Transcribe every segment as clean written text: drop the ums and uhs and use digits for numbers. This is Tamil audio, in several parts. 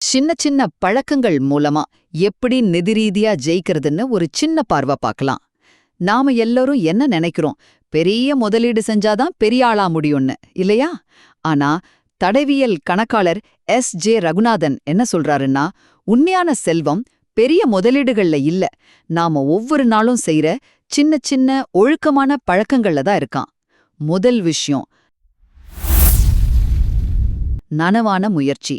சின்ன சின்ன பழக்கங்கள் மூலமா எப்படி நிதி ரீதியா ஜெயிக்கிறதுன்னு ஒரு சின்ன பார்வை பார்க்கலாம். நாம எல்லாரும் என்ன நினைக்கிறோம், பெரிய முதலீடு செஞ்சாதான் பெரிய ஆளா முடியும்னு, இல்லையா? ஆனா தடவியல் கணக்காளர் S.J. ரகுநாதன் என்ன சொல்றாருன்னா, உண்மையான செல்வம் பெரிய முதலீடுகள்ல இல்ல, நாம ஒவ்வொரு நாளும் செய்யற சின்ன சின்ன ஒழுக்கமான பழக்கங்கள்ல தான் இருக்கான். முதல் விஷயம், நனவான முயற்சி.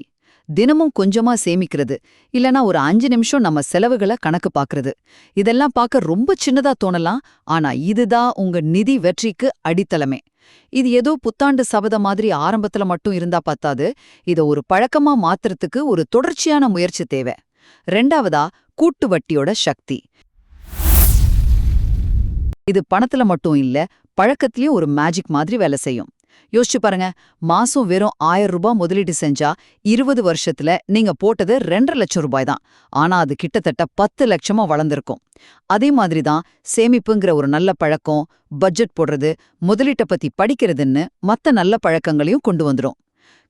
தினமும் கொஞ்சமா சேமிக்கிறது, இல்லனா ஒரு 5 நிமிஷம் நம்ம செலவுகளை கணக்கு பாக்குறது. இதெல்லாம் பார்க்க ரொம்ப சின்னதா தோணலாம், ஆனா இதுதான் உங்க நிதி வெற்றிக்கு அடித்தளமே. இது ஏதோ புத்தாண்டு சபதம் மாதிரி ஆரம்பத்துல மட்டும் இருந்தா பத்தாது, இத ஒரு பழக்கமா மாத்துறதுக்கு ஒரு தொடர்ச்சியான முயற்சி தேவை. ரெண்டாவதா, கூட்டு வட்டியோட சக்தி. இது பணத்துல மட்டும் இல்ல, பழக்கத்திலயும் ஒரு மேஜிக் மாதிரி வேலை செய்யும். யோசிச்சு பாருங்க, மாசம் வெறும் 1000 ரூபாய் முதலீடு செஞ்சா 20 வருஷத்துல நீங்க போட்டது 2.5 லட்சம் ரூபாய் தான். ஆனா அது கிட்டத்தட்ட 10 லட்சமா வளர்ந்திருக்கும். அதே மாதிரி தான் சேமிப்புங்கிற ஒரு நல்ல பழக்கம், பட்ஜெட் போடுறது, முதலீட்டை பத்தி படிக்கிறதுன்னு மத்த நல்ல பழக்கங்களையும் கொண்டு வந்துடும்.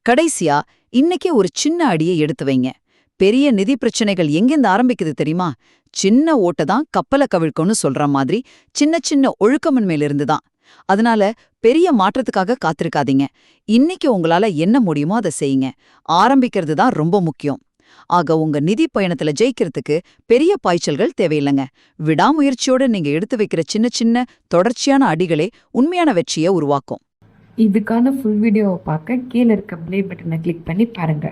கடைசியா, இன்னைக்கே ஒரு சின்ன அடியை எடுத்து வைங்க. பெரிய நிதி பிரச்சனைகள் எங்கிருந்து ஆரம்பிக்குது தெரியுமா? சின்ன ஓட்ட தான் கப்பலை கவிழ்க்கும்னு சொல்ற மாதிரி சின்ன சின்ன ஒழுக்கமின்மையிலிருந்து தான். அதனால பெரிய மாற்றத்துக்காக காத்திருக்காதீங்க. இன்னைக்கு உங்களால என்ன முடியுமோ அதை செய்யுங்க. ஆரம்பிக்கிறது தான் ரொம்ப முக்கியம். ஆக உங்க நிதி பயணத்துல ஜெயிக்கிறதுக்கு பெரிய பாய்ச்சல்கள் தேவையில்லைங்க. விடாமுயற்சியோட நீங்க எடுத்து வைக்கிற சின்ன சின்ன தொடர்ச்சியான அடிகளே உண்மையான வெற்றியை உருவாக்கும். இதுக்கான ஃபுல் வீடியோவை பார்க்க கீழே இருக்க ப்ளே பட்டனை கிளிக் பண்ணி பாருங்க.